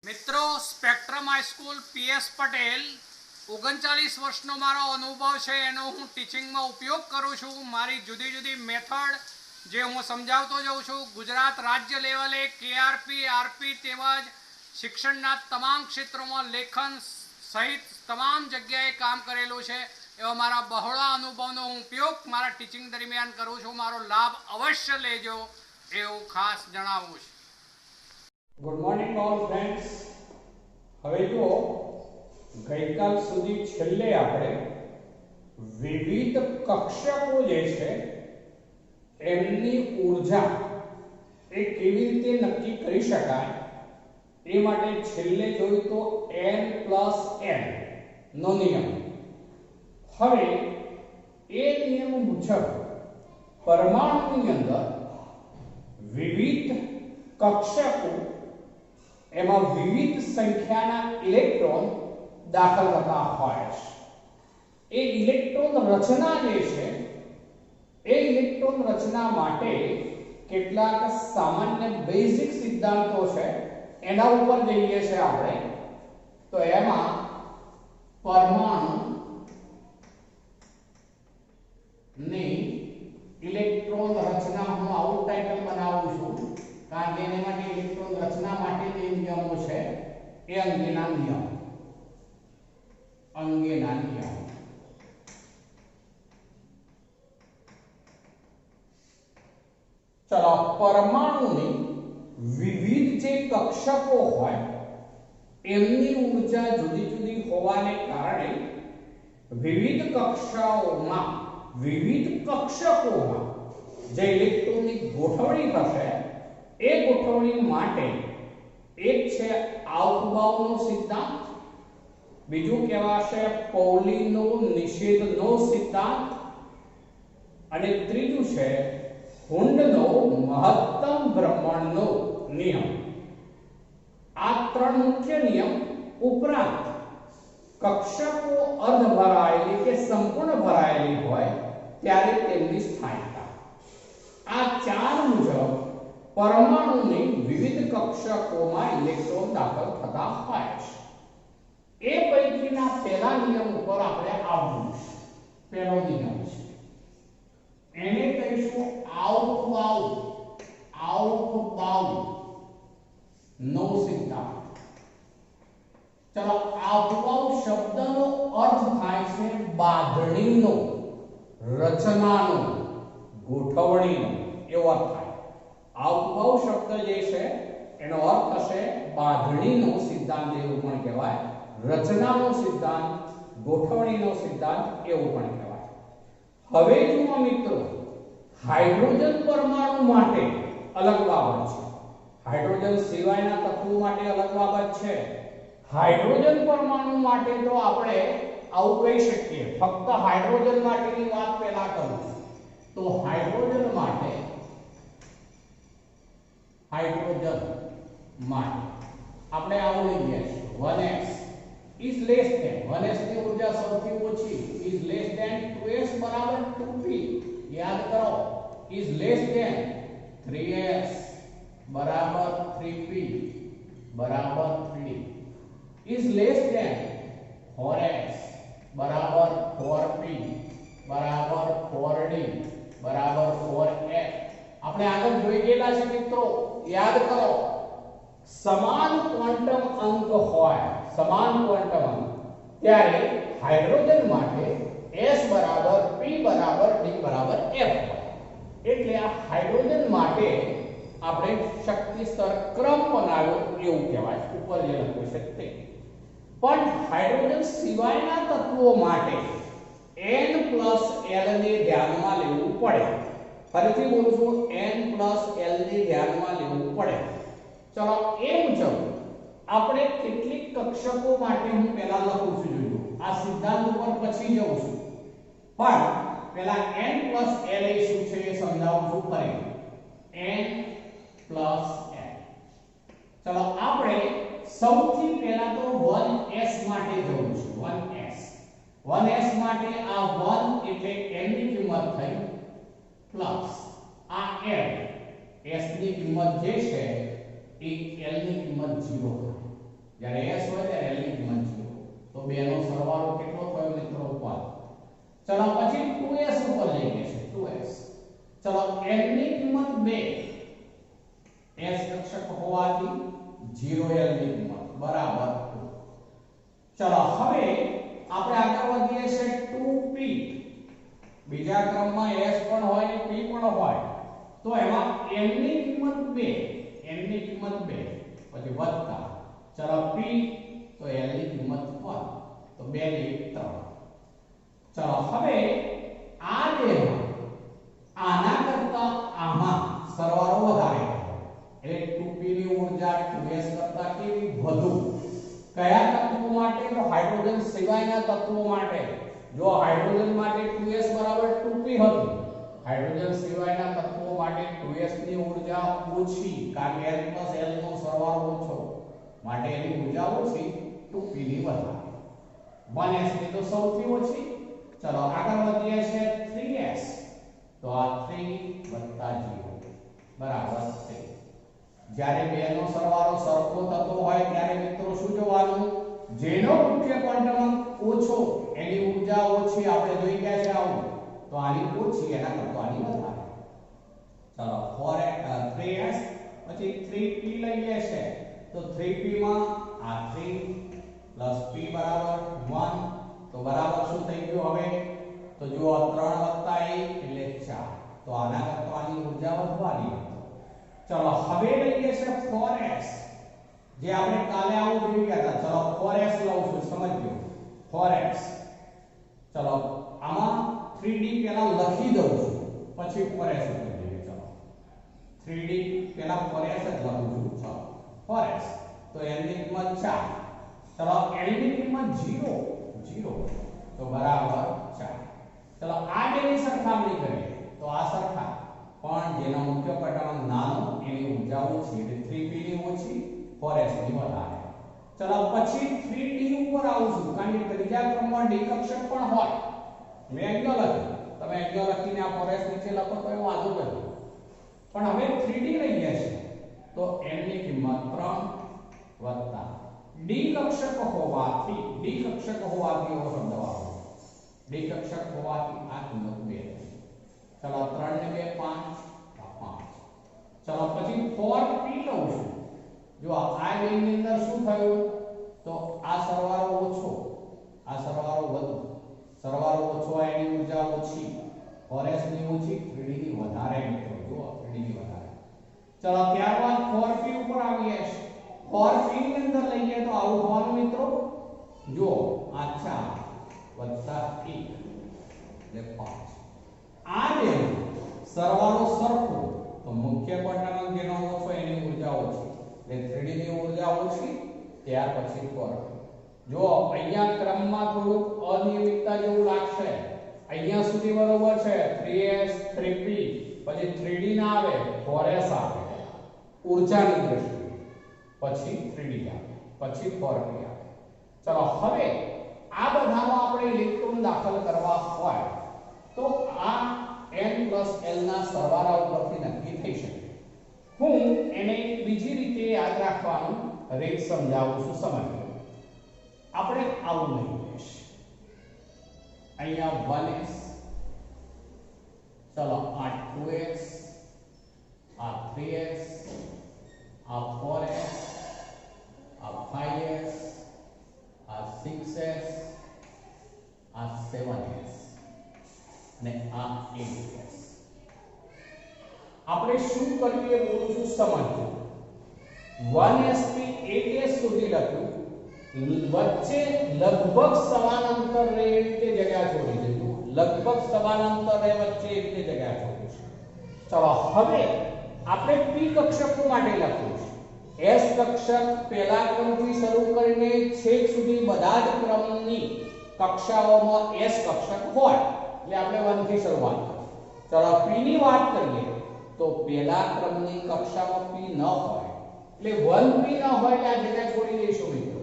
મિત્રો spectrum high school PS Patel 39 વર્ષનો મારો અનુભવ છે એનો હું ટીચિંગમાં ઉપયોગ કરું છું. મારી જુદી જુદી મેથડ જે હું સમજાવતો જાઉં છું. ગુજરાત રાજ્ય લેવલે કેઆરપી આરપી તેમજ શિક્ષણના તમામ ક્ષેત્રોમાં લેખન સહિત તમામ જગ્યાએ કામ કરેલું છે. એવા મારા બહોળા અનુભવનો હું ઉપયોગ મારા ટીચિંગ દરમિયાન કરું છું. મારો લાભ અવશ્ય લેજો એવું ખાસ જણાવું છું. Good morning all friends. હવે જુઓ, ગઈકાલ સુધી છેલ્લે આપણે વિવિધ કક્ષકો જે છે એમની ઉર્જા એ કેવી રીતે નક્કી કરી શકાય એ માટે છેલ્લે જોયું તો n+n નો નિયમ. હવે એ નિયમ મુજબ પરમાણુની અંદર વિવિધ કક્ષકો એમાં વિવિધ સંખ્યાના ઇલેક્ટ્રોન દાખલ થતા હોય છે. એ ઇલેક્ટ્રોન રચના જે છે એ ઇલેક્ટ્રોન રચના માટે કેટલાક સામાન્ય બેઝિક સિદ્ધાંતો છે એના ઉપર જઈએ છે આપણે. તો એમાં પરમાણુ ની ઇલેક્ટ્રોન રચના હું આઉટ ટાઇટલ બનાવું છું કારણ કે એના માટે ઇલેક્ટ્રોન રચના માટે જે નિયમો છે એ અંગેના નિયમ. ચલો, પરમાણુની વિવિધ જે કક્ષકો હોય એમની ઉર્જા જુદી જુદી હોવાને કારણે વિવિધ કક્ષાઓમાં વિવિધ કક્ષકોમાં જે ઇલેક્ટ્રોનની ગોઠવણી થશે એ ગોઠવણી માટે એક છે આઉટબાઉનો સિદ્ધાંત, બીજું કહેવાશે પૌલીનો નિષેધનો સિદ્ધાંત અને ત્રીજું છે હુન્ડનો મહત્તમ ભ્રમણનો નિયમ. આ ત્રણ મુખ્ય નિયમ ઉપરાંત કક્ષકો અર્ધ ભરાયેલી કે સંપૂર્ણ ભરાયેલી હોય ત્યારે તેમની સ્થાયીતા. આ ચાર મુજબ પરમાણુની વિવિધ કક્ષકોમાં ઇલેક્ટ્રોન દાખલ થતા હોય છે. એ પૈકીના પહેલા નિયમ ઉપર આપણે આવવું છે. પહેલો નિયમ છે એને કહીશું આઉટબાઉ નો સિદ્ધાંત. ચલો, આઉટબાઉ શબ્દનો અર્થ થાય છે બાંધણીનો, રચનાનો, ગોઠવણીનો એવો અર્થ થાય. આઉટબાઉ શબ્દ જે છે એનો અર્થ થશે બાંધણીનો સિદ્ધાંત એવું પણ કહેવાય, રચનાનો સિદ્ધાંત, ગોઠવણીનો સિદ્ધાંત એવું પણ કહેવાય. હવે જુઓ મિત્રો, હાઇડ્રોજન પરમાણુ માટે અલગ બાબત છે, હાઇડ્રોજન સિવાયના તત્વો માટે અલગ બાબત છે. હાઇડ્રોજન પરમાણુ માટે તો આપણે આવું કહી શકીએ, ફક્ત હાઇડ્રોજન માટેની વાત પહેલા કરું તો હાઇડ્રોજન માટે આપણે આવું લઈએ છીએ 1s is less than 1s ની ઊર્જા સૌથી ઓછી is less than 2s બરાબર 2p. યાદ કરો, is less than 3s બરાબર 3p બરાબર 3d is less than 4s બરાબર 4p બરાબર 4d બરાબર 4f. આપણે આગળ જોઈ ગયેલા છે મિત્રો, યાદ કરો, સમાન ક્વોન્ટમ અંક હોય, સમાન ક્વોન્ટમ અંક, ત્યારે હાઇડ્રોજન માટે s બરાબર p બરાબર d બરાબર f હોય. એટલે આ હાઇડ્રોજન માટે આપણે શક્તિ સ્તર ક્રમ બનાવ્યો એવું કહેવાય, ઉપર જે લખ્યું છે તે. પણ હાઇડ્રોજન સિવાયના તત્વો માટે n+l ને ધ્યાનમાં લેવું પડે. ફરીથી બોલું છું, n+l ને ધ્યાનમાં લેવું પડે. ચલો, એ મુજબ આપણે કેટલીક કક્ષકો માટે હું પહેલા લખું છું, જોજો આ સિદ્ધાંત ઉપર પછી જઉં છું, પણ પહેલા n+l એ શું છે એ સમજાવું છું ફરી. n+l. ચલો, આપણે સૌથી પહેલા તો 1s માટે જવું છે. 1s માટે આ 1 એટલે n ની કિંમત થઈ પ્લસ આ l s ની કિંમત જે છે એ l ની કિંમત 0 થાય. n ની કિંમત 2 s કક્ષક હોવાથી 0l ની કિંમત બરાબર 2. ચલો હવે આપણે આગળ વધીએ છે 2p. બીજા ક્રમમાં s પણ હોય ને p પણ હોય તો એમાં n ની કિંમત 2, n ની કિંમત 2 પછી વત્તા ચલો p તો l ની કિંમત 1 તો 2 ને 3. ચલો હવે આ બેમાં આના કરતા આમાં સરવાળો વધારે એટલે 2p ની ઊર્જા 2s કરતા કેવી વધુ. કયા તત્વો માટે? તો હાઇડ્રોજન સિવાયના તત્વો માટે. જો હાઇડ્રોજન માટે 2s બરાબર 2p હતું, હાઇડ્રોજન સિવાયના તત્વો માટે 2s ની ઊર્જા ઓછી કારણ કે s l નો સરવાળો ઓછો માટે એની ઊર્જા ઓછી, 2p ની વધારે. 1s ની તો સૌથી ઓછી. ચલો આગળ વધીએ છે 3s. તો આ 3 0 બરાબર 3. જ્યારે બે નો સરવાળો સરખો થતો હોય ત્યારે મિત્રો શું જોવાનું? જેનો મુખ્ય ક્વોન્ટમ ઓછો એની ઊર્જા ઓછી. આપણે જોઈ ગયા છે આવું. તો આની ઓછી એના કરતા આની વધારે. ચલો 3s પછી 3p લઈએ છે તો 3p માં આ 3 p બરાબર 1 તો બરાબર શું થઈ ગયું હવે? તો જુઓ 3 1 એટલે 4 તો આના કરતા આની ઊર્જા વધવાની. ચલો હવે લઈએ છે 4s જે આપણે કાલે આવું જોઈ ગયા હતા. ચલો 4s લઉં છું, સમજજો 4s. ચલો આમાં 3d પહેલા લખી દઉં છું પછી 4s લખી દઈએ. ચલો 3d પહેલા 4s જ લખું છું. ચલો 4s તો n ની કિંમત 4. ચલો l ની કિંમત 0 તો બરાબર 4. ચલો આ બેની સરખામણી કરીએ તો આ સરખા પણ જેનો મુખ્ય ક્વોન્ટમ નાનો એની ઊર્જા ઓછી એટલે 3p ની ઓછી 4s ની વધારે. ચલો પછી 3d ઉપર આવું છું કારણ કે ત્રીજા ક્રમમાં d કક્ષક પણ હોય. મેં અહીંયા લખ્યું, તમે અહીંયા લખીને આ 4s નીચે લખો તો એ વાંધો નથી. પણ હવે 3d લઈએ છે તો n ની કિંમત 3 વત્તા d કક્ષક હોવાથી એવો શબ્દ વાપરો. d કક્ષક હોવાથી આ કિંમત 2. ચલો 3 ને 2 5. ચલો પછી 4p લઉં છું. જો આ બે ની અંદર શું થયું? તો આ સરવાળો ઓછો, આ સરવાળો વધુ. સરવાળો ઓછો એની ઊર્જા ઓછી, 4s ની ઓછી, 3d ની વધારે. મિત્રો જુઓ 3d ની વધારે. ચલો ત્યારબાદ 4p ઉપર આવીએ છીએ. 4p ની અંદર લઈએ તો આવું થવાનું મિત્રો. જુઓ આ 4 વત્તા 1 એટલે 5. આ બે સરવાળો સરખો તો મુખ્ય ક્વોન્ટમ જેનો ઓછો એની ઊર્જા ઓછી એટલે 3d ની ઊર્જા ઓછી. ત્યાર પછી 4p. જો અહીંયા ક્રમમાં થોડુંક અનિયમિતતા જેવું લાગશે. અહીંયા સુધી બરોબર છે 3s 3p પછી 3d ના આવે 4s આવે ઊર્જાની દ્રષ્ટિએ, પછી 3d આવે પછી 4p આવે. ચલો હવે આ બધામાં આપણે ઇલેક્ટ્રોન દાખલ કરવા હોય તો આ n + l ના સરવાળા ઉપરથી નક્કી થઈ શકે. હું એને બીજી રીતે યાદ રાખવાનું રીત સમજાવું છું, સમજો. આપણે આવું લઈએ છીએ. અહીંયા 1s, ચલો આ 2s, આ 3s, આ 4s, આ 5s, આ 6s, આ 7s અને આ 8s. આપણે શું કર્યું એ બોલું છું, સમજો. 1s થી 8s સુધી લખ્યું, વચ્ચે લગભગ સમાન અંતર રહે એ રીતે જગ્યા છોડી દીધું. લગભગ સમાન અંતર રહે વચ્ચે એ રીતે જગ્યા છોડી છે. ચલો હવે આપણે p કક્ષકો માટે લખ્યું છે. s કક્ષક પહેલા ક્રમથી શરૂ કરીને છેક સુધી બધા જ ક્રમની કક્ષાઓમાં s કક્ષક હોય એટલે આપણે 1 થી શરૂઆત કરીએ. ચલો p ની વાત કરીએ તો પહેલા ક્રમની કક્ષામાં p ન હોય એટલે 1p ન હોય એટલે આ જગ્યા છોડી દઈશું મિત્રો.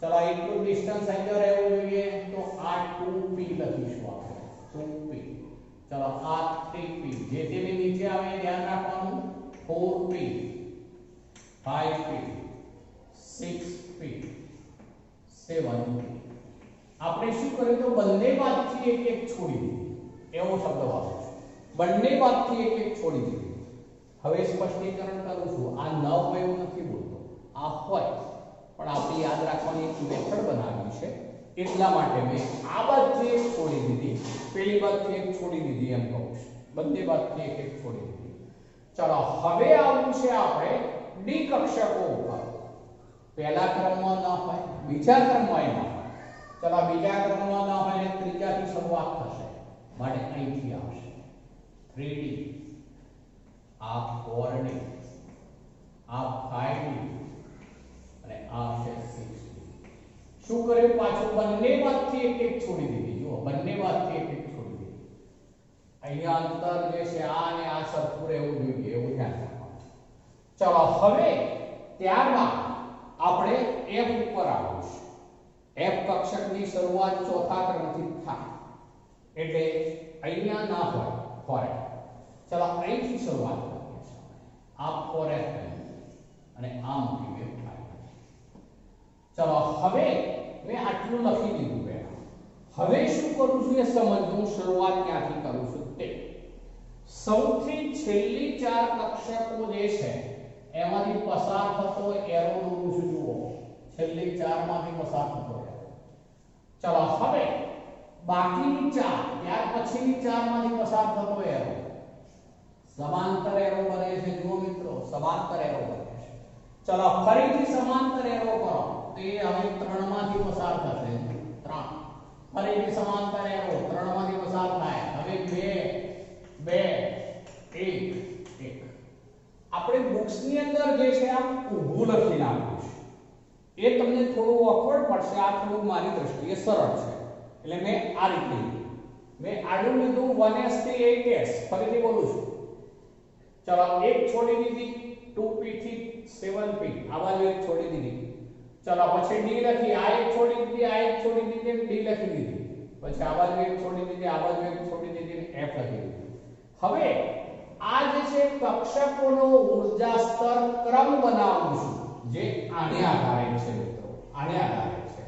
ચલો એટલું ડિસ્ટન્સ અહીંયા રહેવું જોઈએ તો આ 2p લખીશું આપણે 2p. ચલો આ 3p જે તેની નીચે આવે ધ્યાન રાખવાનું. 4p 5p 6p 7p. આપણે શું કર્યું તો બંને બાજુથી એક એક છોડી દીધી એવો શબ્દ વાપર્યો. બંને બાદથી એક એક છોડી દીધી. હવે સ્પષ્ટીકરણ કરું છું. આ ન હોય એવું નથી બોલતો, આ હોય, પણ આપણે યાદ રાખવાની એક મેથડ બનાવી છે એટલા માટે મેં આ બાદથી એક છોડી દીધી, પેલી બાદથી એક છોડી દીધી એમ કહું છું. બંને બાદથી એક એક છોડી દીધી. ચલો હવે આવું છે આપણે ડી કક્ષકો ઉપર. પહેલા ક્રમમાં ન હોય, બીજા ક્રમમાં ન હોય. ચલો બીજા ક્રમમાં ન હોય એટલે ત્રીજાથી શરૂઆત થશે, માટે અહીંથી આવશે 3D, આ 4D, આ 5D અને આ આવશે 6D. શું કર્યું? પાછું બંને બાદથી એક એક છોડી દીધી. જુઓ, બંને બાદથી એક એક છોડી દીધી. અહીંયા અંતર જે છે આ અને આ સરખું રહેવું જોઈએ એવું ધ્યાન રાખવાનું. ચલો હવે ત્યારબાદ આપણે F ઉપર આવીશું. F કક્ષકની શરૂઆત ચોથા ક્રમથી થાય એટલે અહીંયા ના હોય 4F. ચલો અહીંથી શરૂઆત કરીએ છીએ. આ 4F અને આ મૂકી દે 5. ચલો હવે મેં આટલું લખી દીધું પહેલા. હવે શું કરું છું એ સમજવું. શરૂઆત ક્યાંથી કરું છું તે. સૌથી છેલ્લી ચાર કક્ષકો જે છે એમાંથી પસાર થતો એરો દોરું છું. જુઓ, છેલ્લી ચારમાંથી પસાર થતો એરો. ચલો હવે બાકીની ચાર, ત્યાર પછીની ચારમાંથી પસાર થતો એરો સમાંતર એરો બને છે. જુઓ મિત્રો, સમાંતર એરો બને છે. ચલો ફરીથી સમાંતર એરો કરો. તે હવે 3 માંથી પસાર થશે. 3 ફરીથી સમાંતર એરો 3 માંથી પસાર થાય. હવે 2 2 1 1. આપણે બુક્સ ની અંદર જે છે આમ ઊભું લખી નાખ્યું છે. એ તમને થોડું ઓકવર્ડ પડશે. આ થોડું મારી દ્રષ્ટિએ સરળ છે એટલે મેં આ રીતે લીધું. મેં આડું લીધું 1s થી 8s. ફરીથી બોલું છું. ચલો એક છોડી દીધી 2p થી 7p. આ બાજુ એક છોડી દીધી. ચલો પછી d લખી. આ એક છોડી દીધી, આ એક છોડી દીધી, d લખી દીધી. પછી આ બાજુ એક છોડી દીધી, આ બાજુ એક છોડી દીધી અને f લખી દીધી. હવે આ જે છે કક્ષકોનો ઊર્જા સ્તર ક્રમ બનાવું છું જે આને આધારે છે મિત્રો, આને આધારે છે.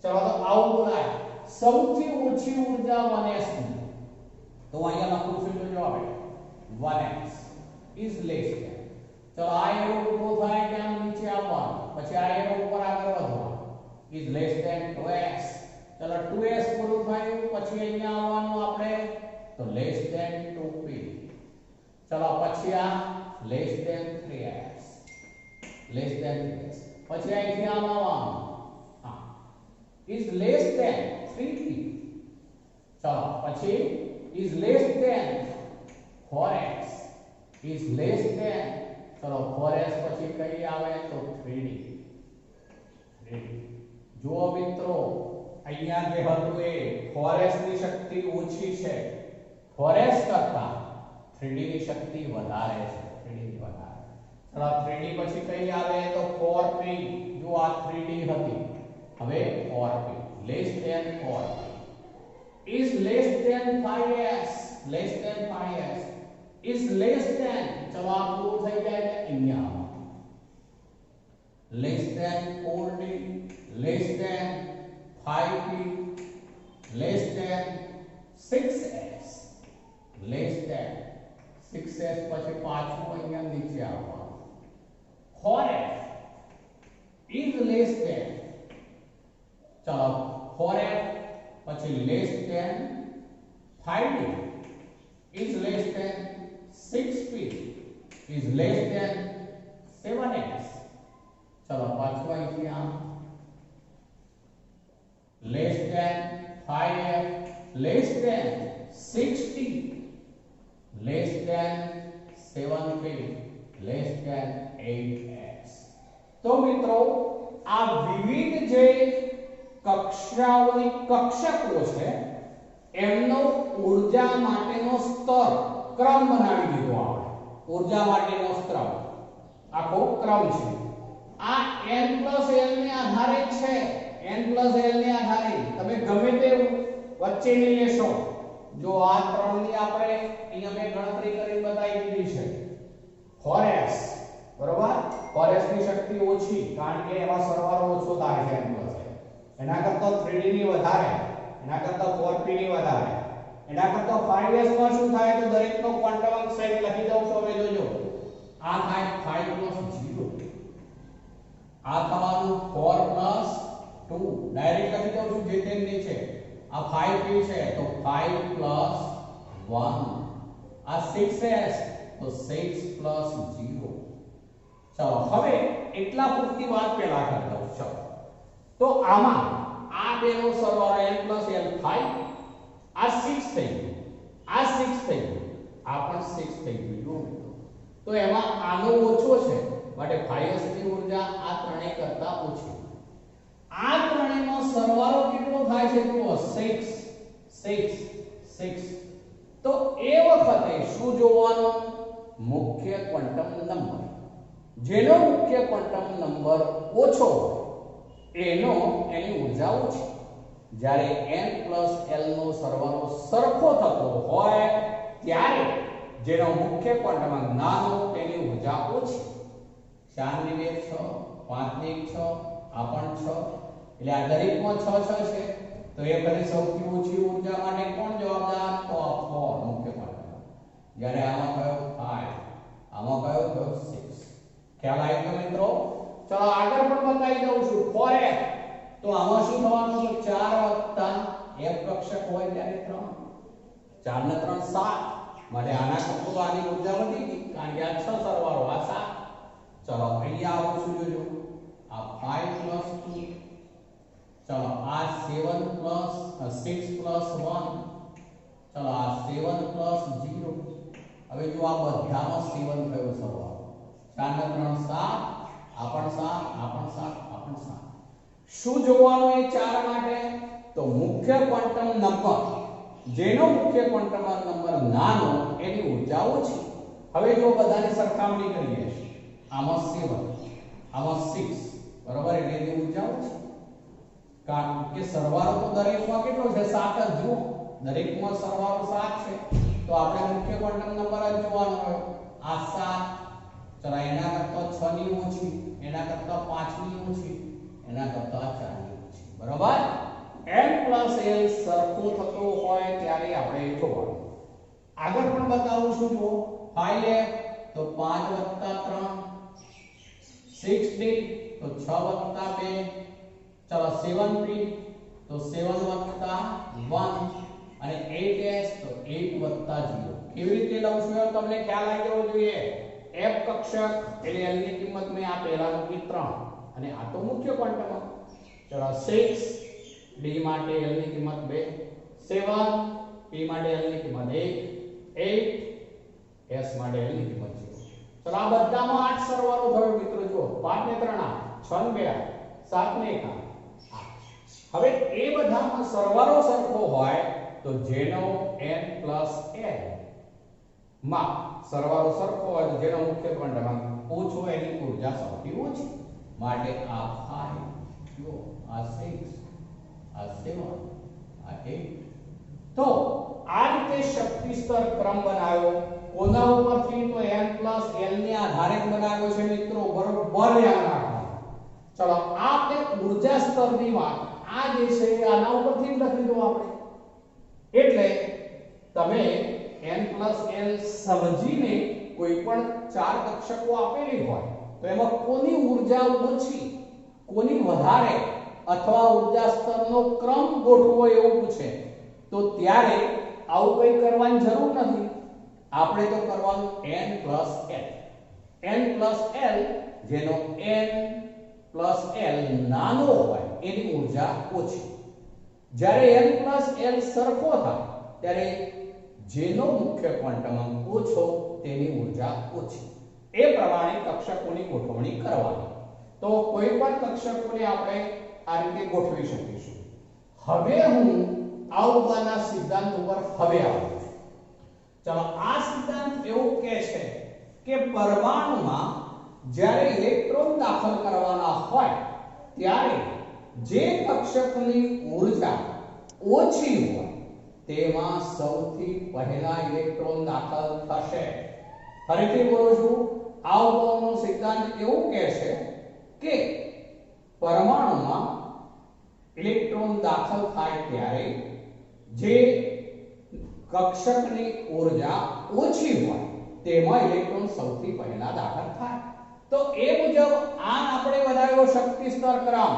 ચલો તો આવું બોલાય સૌથી ઓછી ઊર્જા 1s ની. તો અહીંયા લખું છું તો જવાબ 1s is less than. ચલો આ એરો ઉભો થાય ત્યાં નીચે આવવાનું, પછી આ એરો ઉપર આગળ વધવાનું is less than 2s. ચલો 2s પૂરું થાય પછી અહીંયા આવવાનું આપણે તો less than 2p. ચલો પછી આ less than 3s, less than 3s. પછી અહીંથી આમ આવવાનું હા is less than 3p. ચલો પછી is less than 4s, is less than. ચલો 4s પછી કઈ આવે તો 3d. 3d. જુઓ મિત્રો, અહીંયા જે હતું એ 4s ની શક્તિ ઓછી છે. 4s કરતા 3d ની શક્તિ વધારે છે. 3d ની વધારે. ચલો 3d પછી કઈ આવે તો 4p. જો આ 3d હતી, હવે 4p less than 4p is less than 5s, less than 5s is less than. ચલો આ પૂરું થઈ જાય એટલે અહીંયા less than 4d, less than 5p, less than 6s, less than 6s પછી પાછું અહીંયા નીચે આવવાનું 4f is less than. ચલો 4f પછી less than 5d is less than 6p is less than 7s. ચલો પાછું અહીંથી આમ less than 5f, less than 6d, less than 7p, less than 8s. તો મિત્રો આ વિવિધ જે કક્ષાઓની કક્ષકો છે એમનો ઊર્જા માટેનો સ્તર ક્રમ બનાવી દીધો આપણે. ઊર્જા માટેનો સ્તર આખો ક્રમ છે. આ n+l ને આધારે છે. n+l ને આધારે તમે ગમે તે વચ્ચેની લેશો. જો આ 3 ની આપણે અહીંયા મેં ગણતરી કરી બતાવી દીધી છે. 4s બરોબર, 4s ની શક્તિ ઓછી કારણ કે એમાં સરવાળો ઓછો થાય છે n+l. એના કરતા 3d ની વધારે, એના કરતા 4p ની વધારે. એના કરતા 5s માં શું થાય તો દરેકનો ક્વોન્ટમ અંક સહિત લખી દઉં છું. હવે જોજો આ થાય 5 + 0, આ થવાનું 4 + 2 ડાયરેક્ટ લખી દઉં છું જે તેમ નીચે. આ 5 p છે તો 5 + 1, આ 6s તો 6 + 0. ચલો હવે એટલા પૂરતી વાત પહેલા કરી દઉં. ચલો તો આમાં આ બેનો સરવાળો n + l થાય. આ 6 થઈ ગયું, આ 6 થઈ ગયું, આ પણ 6 થઈ ગયું. તો એમાં આનો ઓછો છે માટે 5s ની ઊર્જા આ ત્રણેય કરતા ઓછી. આ ત્રણેયનો સરવાળો કેટલો થાય છે જુઓ 6 6 6. તો એ વખતે શું જોવાનું? મુખ્ય ક્વોન્ટમ નંબર. જેનો મુખ્ય ક્વોન્ટમ નંબર ઓછો એનો એની ઊર્જા ઓછી. જ્યારે n + l નો સરવાળો સરખો થતો હોય ત્યારે જેનો મુખ્ય ક્વોન્ટમ નાનો તેની ઊર્જા ઓછી. 4 ની 2 6, 5 ની 1 6, આ પણ 6, એટલે આ દરેકમાં 6 6 છે. તો એ બધી સૌથી ઓછી ઊર્જા માટે કોણ જવાબદાર? તો આ 4 મુખ્ય ક્વોન્ટમ. જ્યારે આમાં કયો 5, આમાં કયો તો 6. ખ્યાલ આવી ગયો મિત્રો? ચલો આગળ પણ બતાવી દઉં છું. 4f તો આમાં શું થવાનું? તો 4 f કક્ષક હોય ત્યારે 3, 4 ને 3 7, માટે આના કરતા આની ઊર્જા વધી ગઈ કારણ કે આ 6 સરવાળો આ 7. ચલો અહીંયા આવું છું જોજો, આ 5 + 2, ચલો આ 7 + 6 + 1, ચલો આ 7 + 0. હવે જો આ બધામાં 7 થયો સરવાળો, 4 ને 3 7, આ પણ 7, આ પણ 7, આ પણ 7. શું જોવાનું એ 4 માટે? તો મુખ્ય ક્વોન્ટમ નંબર, જેનો મુખ્ય ક્વોન્ટમ નંબર નાનો એની ઊર્જા ઓછી. હવે જો બધાની સરખામણી કરીએ, આમાં 7, આમાં 6, બરાબર, એટલે એની ઊર્જા ઓછી. કારણ કે સરવાળો તો દરેકમાં કેટલો છે? 7 જ. જુઓ દરેકમાં સરવાળો 7 છે તો આપણે મુખ્ય ક્વોન્ટમ નંબર જ જોવાનો હોય. આ 7, ચલો એના કરતા 6 ની ઓછી, એના કરતા 5 ની ઓછી, એના કરતા 4 ની ઓછી. બરાબર? n + l સરખો થતો હોય ત્યારે આપણે જોવાનું. આગળ પણ બતાવું છું. જુઓ 5f તો 5 + 3, 6d તો 6 + 2, ચલો 7p તો 7 + 1, અને 8s તો 8 + 0. કેવી રીતે લઉં છું એ તમને ખ્યાલ આવી જવો જોઈએ. f કક્ષક એટલે l ની કિંમત મેં આ પહેલા મૂકી 3, અને આ તો મુખ્ય ક્વોન્ટમ. ચલો 6 d માટે l ની કિંમત 2, 7 p માટે l ની કિંમત 1, 8 s માટે l ની કિંમત 0. ચલો આ બધામાં 8 સરવાળો થયો મિત્રો. જુઓ 5 ને 3 8, 6 ને 2 7 ને 1 8. હવે એ બધામાં સરવાળો સરખો હોય તો જેનો n + l માં સરવાળો સરખો હોય તો જેનો મુખ્ય ક્વોન્ટમ ઓછો એની ઊર્જા સૌથી ઓછી. માટે આ 5, જો આ 6, આ 7, આ 8. તો આ રીતે શક્તિ સ્તર ક્રમ બનાવ્યો. કોના ઉપરથી? તો n + l ને આધારે બનાવ્યો છે મિત્રો. બરોબર યાદ રાખો. ચલો આ આપણે ઊર્જા સ્તરની વાત આ જે છે આના ઉપરથી લખી દો આપણે. એટલે તમે n + l સમજીને કોઈ પણ 4 કક્ષકો આપેલી હોય તો એમાં કોની ઊર્જા ઓછી, કોની વધારે, અથવા ઊર્જા સ્તરનો ક્રમ ગોઠવો એવું પૂછે તો ત્યારે આવું કંઈ કરવાની જરૂર નથી. આપણે તો કરવાનું n + l. n + l જેનો n + l નાનો હોય એની ઊર્જા ઓછી. જ્યારે n + l સરખો થાય ત્યારે જેનો મુખ્ય ક્વોન્ટમ ઓછો તેની ઊર્જા ઓછી. એ પ્રમાણે કક્ષકોની ગોઠવણી કરવાની. તો કોઈ પણ કક્ષકોને આપણે આ રીતે ગોઠવી શકીશું. હવે હું આવવાના સિદ્ધાંત ઉપર હવે આવું છું. ચલો આ સિદ્ધાંત એવું કહે છે કે પરમાણુમાં જ્યારે ઇલેક્ટ્રોન દાખલ કરવાના હોય ત્યારે જે કક્ષકની ઊર્જા ઓછી હોય તેમાં સૌથી પહેલા ઇલેક્ટ્રોન દાખલ થશે. ફરીથી બોલું છું. આવવાનો સિદ્ધાંત એવું કહે છે કે પરમાણુમાં ઇલેક્ટ્રોન દાખલ થાય ત્યારે જે કક્ષકની ઊર્જા ઓછી હોય તેમાં ઇલેક્ટ્રોન સૌથી પહેલા દાખલ થાય. તો એ મુજબ આન આપણે વધાર્યો શક્તિ સ્તર ક્રમ,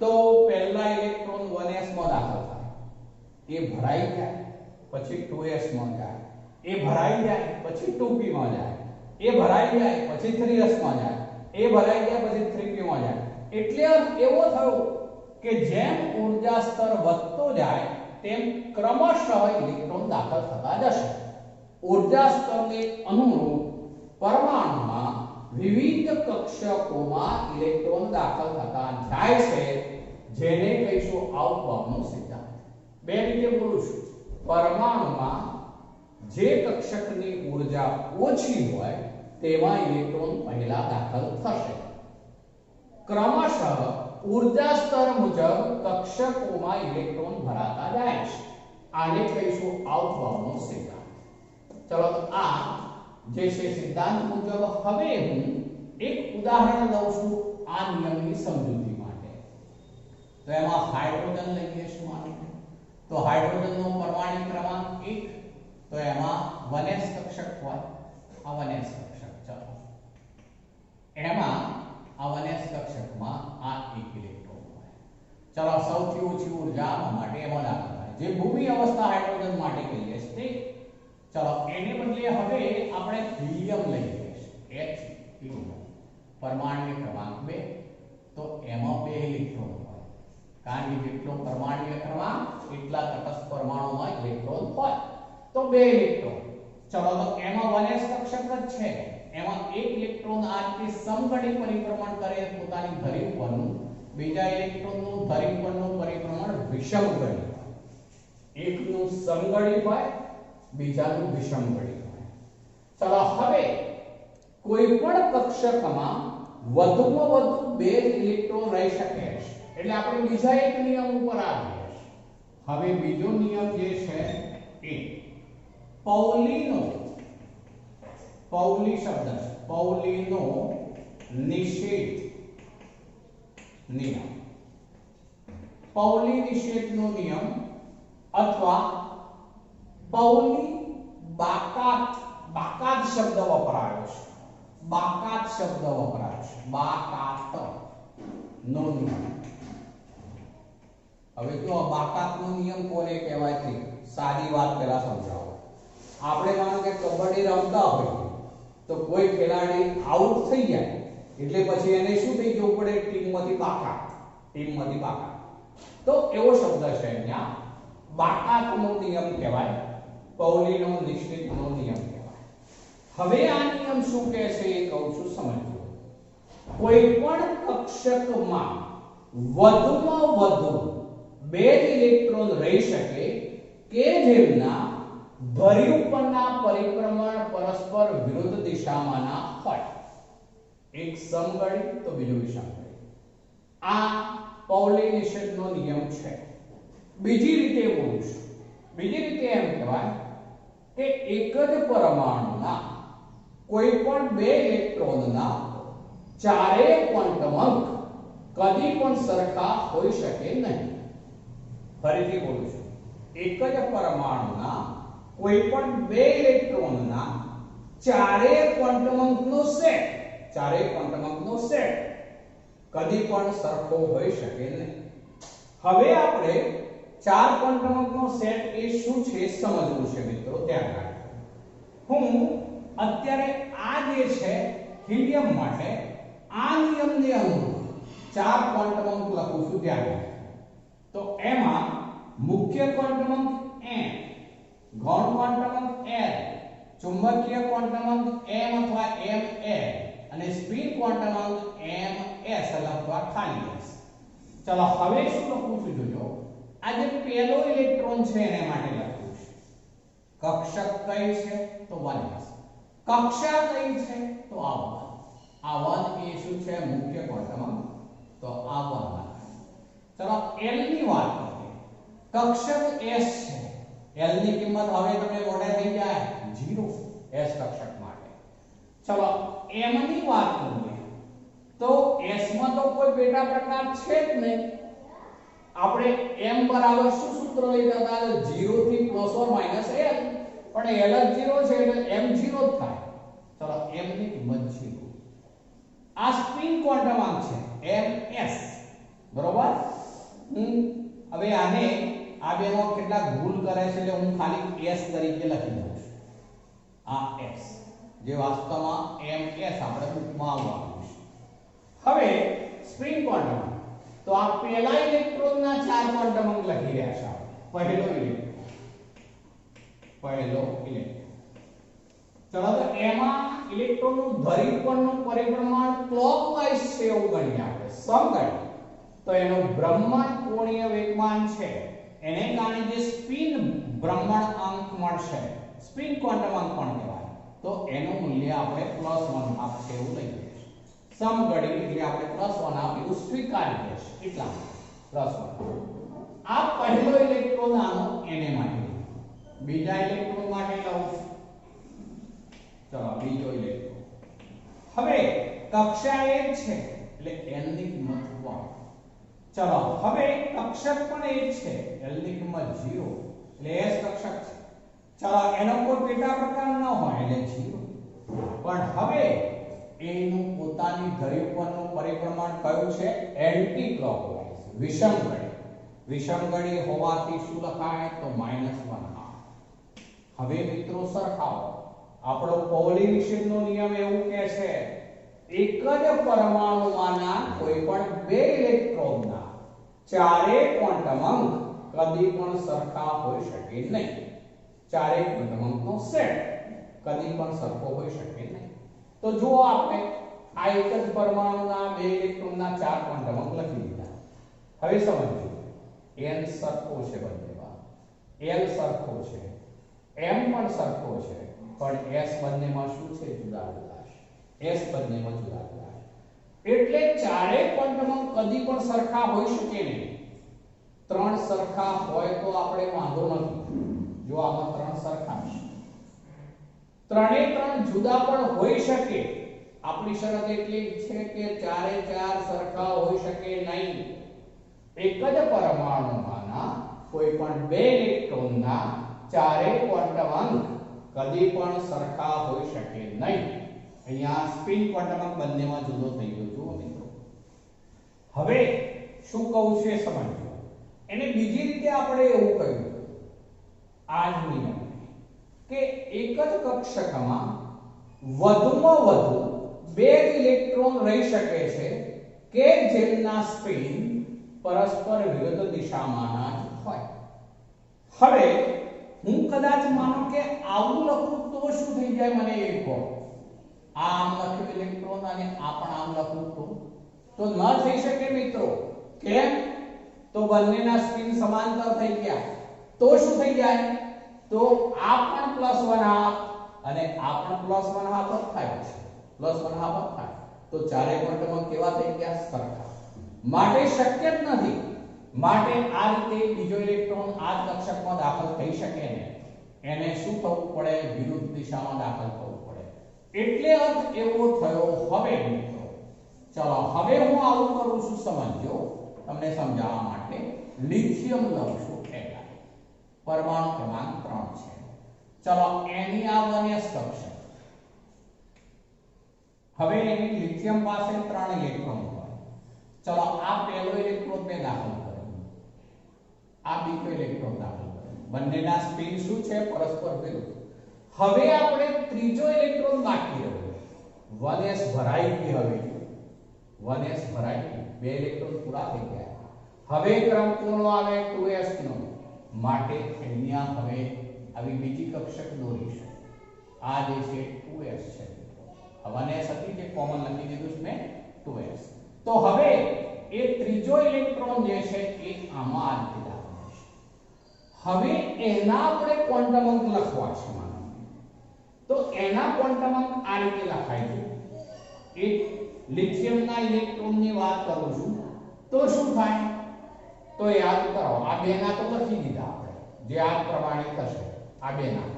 તો પહેલા ઇલેક્ટ્રોન 1s માં દાખલ થાય, એ ભરાઈ જાય પછી 2s માં જાય, એ ભરાઈ જાય પછી 2p માં જાય, એ ભરાઈ જાય પછી 3s માં જાય, એ ભરાઈ જાય પછી 3p માં જાય. એટલે અર્થ એવો થયો કે જેમ ઊર્જા સ્તર વધતો જાય તેમ ક્રમશઃ ઇલેક્ટ્રોન દાખલ થતા જશે. ઊર્જા સ્તરને અનુરૂપ પરમાણુમાં વિવિધ કક્ષકોમાં ઇલેક્ટ્રોન દાખલ થતા જાય છે, જેને કહીશું આઉટબાઉન્ડનો સિદ્ધાંત. બે રીતે બોલું છું. પરમાણુમાં જે કક્ષકની ઊર્જા ઓછી હોય તેમાં ઇલેક્ટ્રોન પહેલા દાખલ થશે. ક્રમશઃ ઊર્જા સ્તર મુજબ કક્ષકોમાં ઇલેક્ટ્રોન ભરાતા જાય છે. આને કહીશું આઉટબાઉન્ડનો સિદ્ધાંત. ચલો તો આ જે છે સિદ્ધાંત મુજબ હવે હું એક ઉદાહરણ લઉં છું આ નિયમની સમજૂતી માટે. તો એમાં હાઇડ્રોજન લઈએ શું માનો? તો હાઇડ્રોજનનો પરમાણુ ક્રમાંક 1, તો એમાં 1s કક્ષક હોય, આ 1s કક્ષક. ચલો એમાં આ 1s કક્ષકમાં આ 1 ઇલેક્ટ્રોન હોય. ચલો સૌથી ઓછી ઊર્જા માટે એમાં દાખલ થાય, જે ભૂમિ અવસ્થા હાઇડ્રોજન માટે કહીએ છીએ. ચલો એને બદલે હવે આપણે હિલિયમ લઈએ છીએ, H હિલિયમ પરમાણુ ક્રમાંક 2, તો એમાં 2 ઇલેક્ટ્રોન હોય, કારણ કે જેટલો પરમાણુ ક્રમાંક એટલા તટસ્થ પરમાણુમાં ઇલેક્ટ્રોન હોય, તો 2 ઇલેક્ટ્રોન. ચલો તો એમાં 1s કક્ષક જ છે, એમાં એક ઇલેક્ટ્રોન આ રીતે સમઘડી પરિભ્રમણ કરે પોતાની ધરી ઉપરનું, બીજા ઇલેક્ટ્રોનનું ધરી ઉપરનું પરિભ્રમણ વિષમઘડી હોય. એકનું સમઘડી હોય, બીજાનું વિષમઘડી હોય. ચલો હવે કોઈ પણ કક્ષકમાં વધુમાં વધુ 2 ઇલેક્ટ્રોન રહી શકે છે, એટલે આપણે બીજા એક નિયમ ઉપર આવીએ. હવે બીજો નિયમ જે છે એ પાઉલીનો નિષેધ નિયમ. પાઉલી નિષેધનો નિયમ અથવા પાઉલી બાકાત શબ્દ વપરાયો છે. બાકાત શબ્દ વપરાયો છે, બાકાત નો નિયમ. હવે જો બાકાતનો નિયમ કોને કહેવાય છે? સાદી વાત પહેલા સમજાવો. આપણે માનો કે કબડ્ડી રમતા હોઈએ તો કોઈ ખેલાડી આઉટ થઈ જાય એટલે પછી એને શું થઈ જવું પડે? ટીમમાંથી બાકાત. તો એવો શબ્દ છે અહીંયા બાકાતનો નિયમ કહેવાય, પાઉલીનો નિષેધનો નિયમ કહેવાય. હવે આ નિયમ શું કહે છે એ કહું છું, સમજો. કોઈ પણ કક્ષકમાં વધુમાં વધુ 2 ઇલેક્ટ્રોન રહી શકે કે જેમના ધરી ઉપરના પરિભ્રમણ પરસ્પર વિરુદ્ધ દિશામાંના હોય. એક સમઘડી તો બીજું વિષમઘડી. આ પાઉલી નિષેધનો નિયમ છે. બીજી રીતે બોલું છું. બીજી રીતે એમ કહેવાય કે એક જ પરમાણુના કોઈ પણ 2 ઇલેક્ટ્રોનના ચારેય ક્વોન્ટમ અંક કદી પણ સરખા હોઈ શકે નહીં. ફરીથી બોલું છું. એક જ પરમાણુના કોઈ પણ 2 ઇલેક્ટ્રોનના ચારેય ક્વોન્ટમ અંકનો સેટ કદી પણ સરખો હોઈ શકે નહીં. હવે આપણે 4 ક્વોન્ટમ અંકનો સેટ એ શું છે સમજવું છે મિત્રો, ધ્યાન રાખજો. હું અત્યારે આ જે છે હિલિયમ માટે આ નિયમને અનુરૂપ 4 ક્વોન્ટમ અંક લખું છું, ધ્યાન રાખજો. તો એમાં મુખ્ય ક્વોન્ટમ અંક m, ગૌણ ક્વોન્ટમ અંક l, ચુંબકીય ક્વોન્ટમ અંક m અથવા ml અને સ્પિન ક્વોન્ટમ અંક ms અથવા ખાલી s. ચલો હવે શું લખું છું જોજો. આ જે પહેલો ઇલેક્ટ્રોન છે એને માટે લખું છું. કક્ષક કઈ છે? તો 1s. કક્ષા કઈ છે? તો આ 1 એ શું છે? મુખ્ય ક્વોન્ટમ અંક, તો આ 1. ચલો l ની વાત કરીએ. કક્ષક s છે, l ની કિંમત હવે તમને મોઢે થઈ જાય 0 s કક્ષક માટે. ચલો m ની વાત કરીએ તો s માં તો કોઈ પેટા પ્રકાર છે જ નહીં, આપણે m બરાબર શું સૂત્ર લેતા હતા 0 થી પ્લસ ઓર માઈનસ l પણ l જ 0 છે એટલે m 0 જ થાય ચલો m ની કિંમત 0 આ સ્પિન ક્વોન્ટમ છે ms બરોબર હવે આને આ બેનો કેટલા ભૂલ કરે છે એટલે હું ખાલી s તરીકે લખી દઉં છું આ s જે વાસ્તવમાં ms આપણે બુકમાં આવવાનું છે હવે સ્પિન ક્વોન્ટમ તો આ પહેલા ઇલેક્ટ્રોનના 4 ક્વોન્ટમ અંક લખી રહ્યા છે પહેલો ઇલેક્ટ્રોન ચલો તો એમાં ઇલેક્ટ્રોનનું ધરીપણનું પરિભ્રમણ ક્લોકવાઇઝ છે એવું ગણીએ આપણે સમગણીએ તો એનો ભ્રમણ કોણીય વેગમાન છે એને કારણે જે સ્પિન ભ્રમણ અંક મળશે સ્પિન ક્વોન્ટમ અંક પણ કહેવાય તો એનું મૂલ્ય આપણે +1 આપશે એવું લઈએ સમગણી એટલે આપણે +1 આપ્યું સ્વીકારી લેશે એટલા +1 આ પહેલો ઇલેક્ટ્રોન આનો એને માટે બીજા ઇલેક્ટ્રોન માટે લઉં ચલો બીજો ઇલેક્ટ્રોન હવે કક્ષા 1 છે એટલે n ની કિંમત 1 ચલો હવે કક્ષક પણ 1 છે l ની કિંમત 0 એટલે s કક્ષક છે ચલો એનો કોઈ પેટા પ્રકાર ન હોય એટલે 0 પણ હવે એનું પોતાની ધરીપણનું પરિભ્રમણ કયું છે એન્ટી ક્લોકવાઇઝ વિષમગણી હોવાથી શું લખાય તો -1/2 હવે મિત્રો સરખાવો આપણો પૌલી નિષેધનો નિયમ એવું કહે છે એક જ પરમાણુમાંના કોઈ પણ બે ઇલેક્ટ્રોનના ચારે ક્વોન્ટમ અંક કદી પણ સરખા હોઈ શકે નહીં ચારે ક્વોન્ટમ અંકનો સેટ કદી પણ સરખો હોઈ શકે નહીં તો જો આપણે આ એક જ પરમાણુના બે ઇલેક્ટ્રોનના ચાર ક્વોન્ટમ અંક લખી દીધા હવે સમજો n સરખો છે બંનેમાં l સરખો છે m પણ સરખો છે પણ s બંનેમાં શું છે જુદા જુદા છે s બંનેમાં જુદા જુદા છે એટલે ચારે ક્વોન્ટમ અંક કદી પણ સરખા હોઈ શકે નહીં ત્રણ સરખા હોય તો આપણે વાંધો નથી જો આમાં ત્રણ સરખા છે ત્રણે ત્રણ જુદા પણ હોઈ શકે આપણી શરત એટલી છે કે ચારે ચાર સરખા હોઈ શકે નહીં એક જ પરમાણુમાંના કોઈ પણ બે ઇલેક્ટ્રોનના ચારે ક્વોન્ટમ અંક કદી પણ સરખા હોઈ શકે નહીં અહીંયા સ્પિન ક્વોન્ટમ અંક બંનેમાં જુદો થઈ ગયો જુઓ મિત્રો હવે શું કહું છે સમજો એને બીજી રીતે આપણે એવું કહ્યું આ જ નિયમ કે એક જ કક્ષકમાં વધુમાં વધુ બે ઇલેક્ટ્રોન રહી શકે છે કે જેમના સ્પિન પરસ્પર વિરુદ્ધ દિશામાંના જ હોય હવે હું કદાચ માનો કે આવું લખું તો શું થઈ જાય મને એ કહો આમ લખ્યું ઇલેક્ટ્રોન અને આ પણ આમ લખું તો ન થઈ શકે મિત્રો કેમ તો બંનેના સ્પિન સમાંતર થઈ ગયા તો શું થઈ જાય તો આ પણ +1/2 અને આ પણ +1/2 જ થાય છે +1/2 જ થાય તો ચારે ક્વોન્ટમ કેવા થઈ ગયા સરખા માટે શક્ય જ નથી માટે આ રીતે બીજો ઇલેક્ટ્રોન આ જ કક્ષકમાં દાખલ થઈ શકે ને એને શું થવું પડે વિરુદ્ધ દિશામાં દાખલ થવું પડે એટલે અર્થ એવો થયો હવે મિત્રો ચલો હવે હું આવું કરું છું સમજો તમને સમજાવવા માટે લિથિયમ લઉં છું પહેલા પરમાણુ ક્રમાંક 3 છે ચલો એની આ 1s કક્ષક હવે એની લિથિયમ પાસે 3 ઇલેક્ટ્રોન હોય ચલો આ પહેલો ઇલેક્ટ્રોન મેં દાખલ કર્યો આ બીજો ઇલેક્ટ્રોન દાખલ કર્યો બંનેના સ્પિન શું છે પરસ્પર વિરુદ્ધ હવે આપણે ત્રીજો ઇલેક્ટ્રોન બાકી રહ્યો 1s ભરાઈ ગઈ હવે 1s ભરાઈ ગઈ બે ઇલેક્ટ્રોન પૂરા થઈ ગયા હવે ક્રમ કોનો આવે 2s નો માટે અહીંયા હવે આવી બીજી કક્ષક દોરીશું આ જે છે 2s છે 1s હતી જે કોમન લખી દીધું છે મેં 2s તો હવે એ ત્રીજો ઇલેક્ટ્રોન જે છે એ આમાં આ રીતે દાખલ થશે હવે એના આપણે ક્વોન્ટમ અંક લખવા છે માનો તો એના ક્વોન્ટમ અંક આ રીતે લખાય છે એક લિથિયમના ઇલેક્ટ્રોનની વાત કરું છું તો શું થાય તો યાદ કરો આ બેના તો લખી દીધા આપણે જે આ પ્રમાણે થશે આ બેના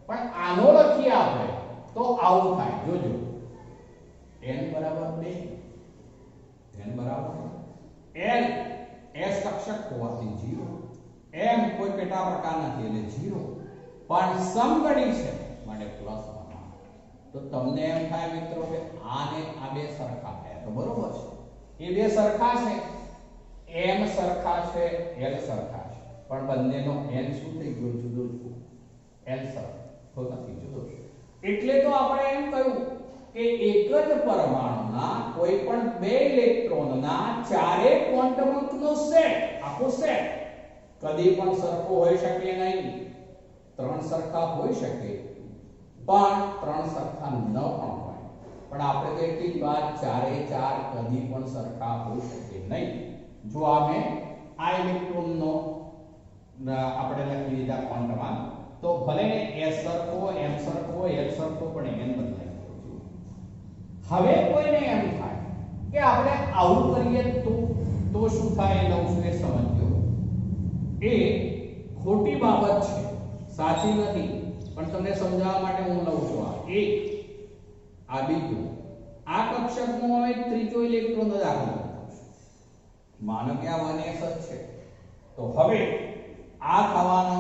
પણ આનો લખીએ આપણે તો આવું થાય જોજો n બરાબર 2 n બરાબર l s કક્ષક હોવાથી 0, m કોઈ પેટા પ્રકાર નથી એટલે 0, પણ સમગણી છે માટે +1. તો તમને એમ થાય મિત્રો કે આને આ બે સરખા થયા તો બરોબર છે, એ બે સરખા છે, m સરખા છે, l સરખા છે, પણ બંનેનો n શું થઈ ગયો જુદો જુદો, l સરખો નથી, જુદો છે. એટલે તો આપણે એમ કહ્યું કે એક જ પરમાણુના કોઈ પણ બે ઇલેક્ટ્રોનના ચારે ક્વોન્ટમ અંકનો સેટ, આખો સેટ કદી પણ સરખો હોઈ શકે નહીં. ત્રણ સરખા હોઈ શકે પણ ત્રણ સરખા ન પણ હોય, પણ આપણે તો એટલી જ વાત, ચારે ચાર કદી પણ સરખા હોઈ શકે નહીં. જો આપણે આ ઇલેક્ટ્રોનનો આપણે લખી દીધા ક્વોન્ટમ અંક, તો ભલે ને s સરખો, m સરખો, l સરખો, પણ n બદલાઈ ગયો. હવે કોઈને એમ થાય કે આપણે આવું કરીએ તો શું થાય, લઉં છું એ સમજો. એ ખોટી બાબત છે, સાચી નથી, પણ તમને સમજાવવા માટે હું લઉં છું. આ બીજું, આ કક્ષકમાં હવે ત્રીજો ઇલેક્ટ્રોન દાખલ થશે. માનો કે આ 1s જ છે, તો હવે આ થવાનો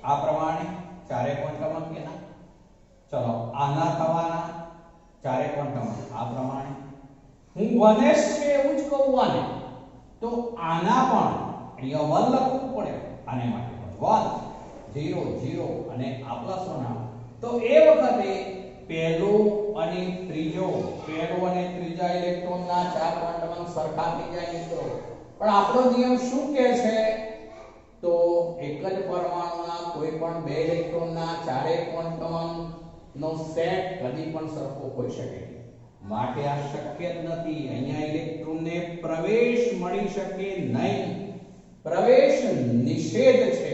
આ પ્રમાણે ચારે ક્વોન્ટમ અંક એના, ચલો આના થવાના ચારે ક્વોન્ટમ અંક આ પ્રમાણે. હું 1s છે એવું જ કહું આને, તો આના પણ અહીંયા 1 લખવું પડે, આને માટે 1 0 0 અને આ +1. તો એ વખતે પહેલો અને ત્રીજો ઇલેક્ટ્રોનના ચાર ક્વોન્ટમ અંક સરખા થઈ જાય મિત્રો. પણ આપણો નિયમ શું કહે છે, તો એક જ પરમાણુના કોઈ પણ બે ઇલેક્ટ્રોનના ચારે ક્વોન્ટમ અંકનો સેટ કદી પણ સરખો હોઈ શકે નહીં, માટે આ શક્ય જ નથી. અહીંયા ઇલેક્ટ્રોનને પ્રવેશ મળી શકે નહીં. પ્રવેશ નિષેધ છે,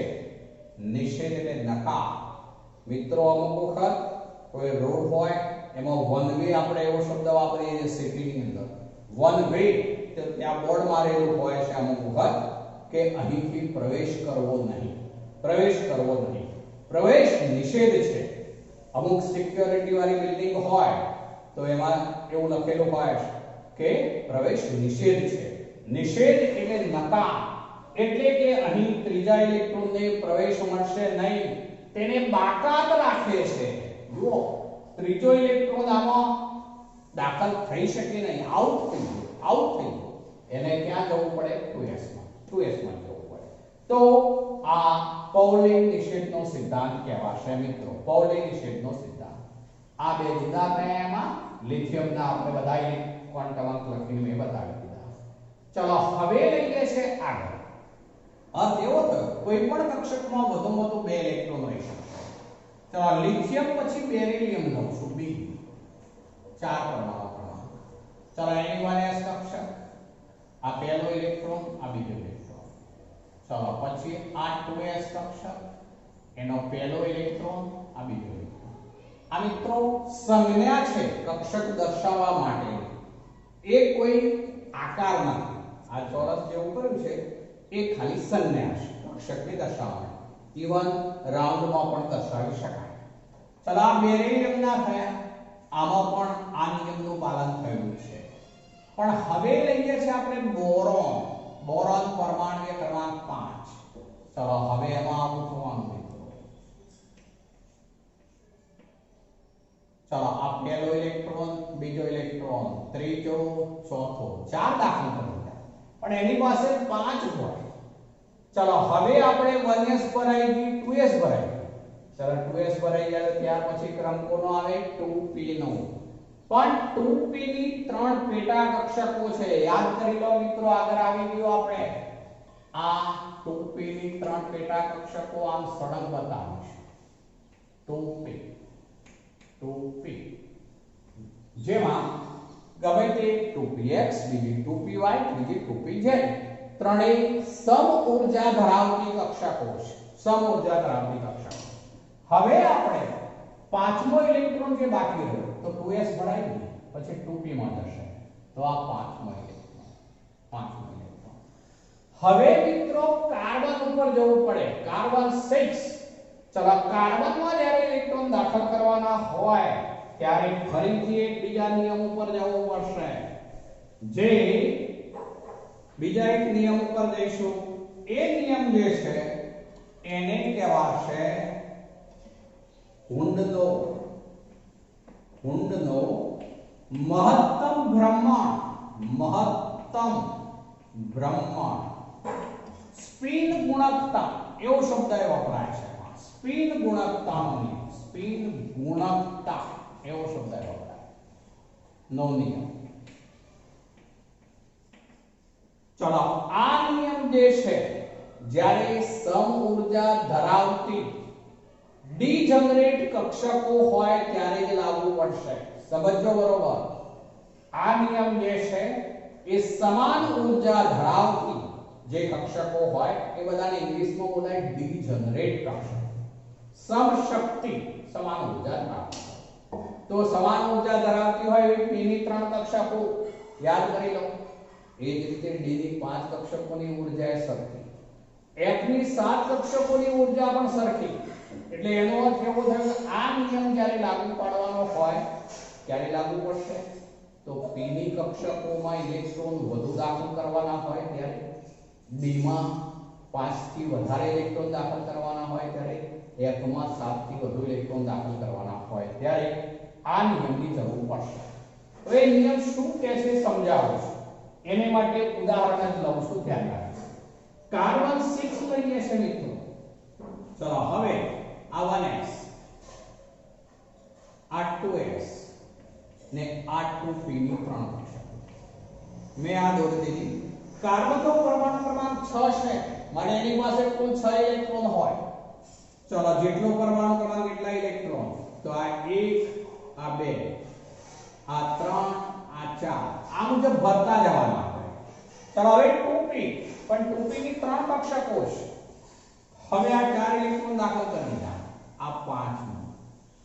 નિષેધ એટલે નકાર. મિત્રો અમુક વખત કોઈ રોડ હોય એમાં વન વે, આપણે એવો શબ્દ વાપરીએ છીએ સિટીની અંદર, વન વે, તો ત્યાં બોર્ડ મારેલું હોય છે અમુક વખત કે અહીંથી પ્રવેશ કરવો નહીં, પ્રવેશ કરવો નહીં, પ્રવેશ નિષેધ છે. અમુક સિક્યોરિટી વાળી બિલ્ડિંગ હોય તો એમાં એવું લખેલું હોય કે પ્રવેશ નિષેધ છે. નિષેધ એટલે નકાર, એટલે કે અહીં ત્રીજા ઇલેક્ટ્રોનને પ્રવેશ મળશે નહીં, તેને બાકાત રાખે છે. જુઓ, ત્રીજો ઇલેક્ટ્રોન આમાં દાખલ થઈ શકે નહીં, આઉટ થઈ ગયો, આઉટ થઈ ગયો. એને ક્યાં જવું પડે, 2s માં જવું પડે. તો આ પૌલિંગ નિષેધનો સિદ્ધાંત કહેવાશે મિત્રો, પૌલિંગ નિષેધનો સિદ્ધાંત. આ બે જુદા થયા, એમાં લિથિયમના આપણે બધા ક્વોન્ટમ અંક લખીને મેં બતાવી દીધા. ચલો હવે લઈએ છે આગળ. અર્થ એવો થયો કોઈ પણ કક્ષકમાં વધુમાં વધુ બે ઇલેક્ટ્રોન રહી શકે. ચલો લિથિયમ પછી બેરિલિયમ લઉં છું, બી, ચાર પરમાણુ ક્રમાંક. ચલો એની 1s કક્ષક, આ પહેલો ઇલેક્ટ્રોન, આ બીજો ઇલેક્ટ્રોન. ચલો પછી આ 2s કક્ષક, એનો પહેલો ઇલેક્ટ્રોન, આ બીજો ઇલેક્ટ્રોન. આ મિત્રો સંજ્ઞા છે કક્ષક દર્શાવવા માટે, એ કોઈ આકાર નથી. આ ચોરસ જેવું કર્યું છે એ ખાલી સંજ્ઞા છે કક્ષકને દર્શાવવા. ઇવન રાઉન્ડમાં પણ દર્શાવી શકાય. ચલો આ બેરિલિયમના થયા, આમાં પણ આ નિયમનું પાલન થયું છે. પણ હવે લઈએ છીએ આપણે બોરોન. બોરોન પરમાણુ ક્રમાંક 5. ચલો હવે એમાં આવું થવાનું મિત્રો. ચલો આ પહેલો ઇલેક્ટ્રોન, બીજો ઇલેક્ટ્રોન, ત્રીજો, ચોથો, ચાર દાખલ કર્યા, પણ એની પાસે 5 હોય. ચલો હવે આપણે 1s પર આવી ગઈ, 2s પર આવી ગઈ. ચલો 2s પર આવી ગયા, ત્યાર પછી ક્રમ કોનો આવે, 2p નો. પણ 2p ની 3 પેટા કક્ષકો છે, યાદ કરી લો મિત્રો. આગળ આવી ગયો આપણે આ 2p ની 3 પેટા કક્ષકો આમ સળંગ બતાવીશ. 2p જેમાં ગમે તે 2px, બીજી 2py, બીજી 2pz, ત્રણેય સમ ઊર્જા ધરાવતી કક્ષકો છે, સમ ઊર્જા ધરાવતી કક્ષકો. હવે આપણે પાંચમો ઇલેક્ટ્રોન જે બાકી રહ્યો તો 2s ભરાઈ ગયું, પછી 2p માં જશે, તો આ પાંચમો ઇલેક્ટ્રોન. હવે મિત્રો કાર્બન ઉપર જવું પડે, કાર્બન 6. ચલો કાર્બનમાં જ્યારે ઇલેક્ટ્રોન દાખલ કરવાના હોય ત્યારે ફરીથી એક બીજા નિયમ ઉપર જવું પડશે, જે બીજા એક નિયમ ઉપર જઈશું. એ નિયમ જે છે એને કહેવાશે હુન્ડનો મહત્તમ ભ્રમણ સ્પિન ગુણકતા એવો શબ્દ વપરાય છે. સ્પિન ગુણકતાનો નિયમ, સ્પિન ગુણકતા એવો શબ્દ વપરાય નો નિયમ. ચલો આ નિયમ જે છે જ્યારે સમ ઊર્જા ધરાવતી ડીજનરેટ કક્ષકો હોય ત્યારે જ લાગુ પડશે. સમજો બરોબર. આ નિયમ જે છે એ સમાન ઊર્જા ધરાવતી જે કક્ષકો હોય એ બધાને ઇંગ્લિશમાં બોલાય ડીજનરેટ કક્ષક. સમશક્તિ સમાન ઊર્જા ધરાવતી, તો સમાન ઊર્જા ધરાવતી હોય એવી p ની 3 કક્ષકો યાદ કરી લો. એ જ રીતે d ની 5 કક્ષકોની ઊર્જા એ સરખી, f ની 7 કક્ષકોની ઊર્જા પણ સરખી. એટલે એનો અર્થ એવો થયો કે આ નિયમ જ્યારે લાગુ પાડવાનો હોય ત્યારે લાગુ પડશે. તો p ની કક્ષકોમાં ઇલેક્ટ્રોન વધુ દાખલ કરવાના હોય ત્યારે, d માં 5 થી વધારે ઇલેક્ટ્રોન દાખલ કરવાના હોય ત્યારે, f માં 7 થી વધુ ઇલેક્ટ્રોન દાખલ કરવાના હોય ત્યારે આ નિયમની જરૂર પડશે. હવે એ નિયમ શું કહે છે સમજાવું છું. એને માટે ઉદાહરણ જ લઉં છું, ધ્યાન રાખજો. કાર્બન 6 લઈએ છે મિત્રો. ચલો હવે આ 1s, આ 2s ને આ 2p ની 3 કક્ષકો મેં આ દોરી દીધી. કાર્બનનો પરમાણુ ક્રમાંક 6 છે, મને એની પાસે કુલ 6 ઇલેક્ટ્રોન હોય. ચલો જેટલો પરમાણુ ક્રમાંક એટલા ઇલેક્ટ્રોન. તો આ 1, આ 2, આ 3, આ 4 આ મુજબ ભરતા જવાના હોય. ચલો હવે 2p, પણ 2p ની 3 કક્ષકો છે. હવે આ 4 ઇલેક્ટ્રોન દાખલ કરી દીધા. આ 5મો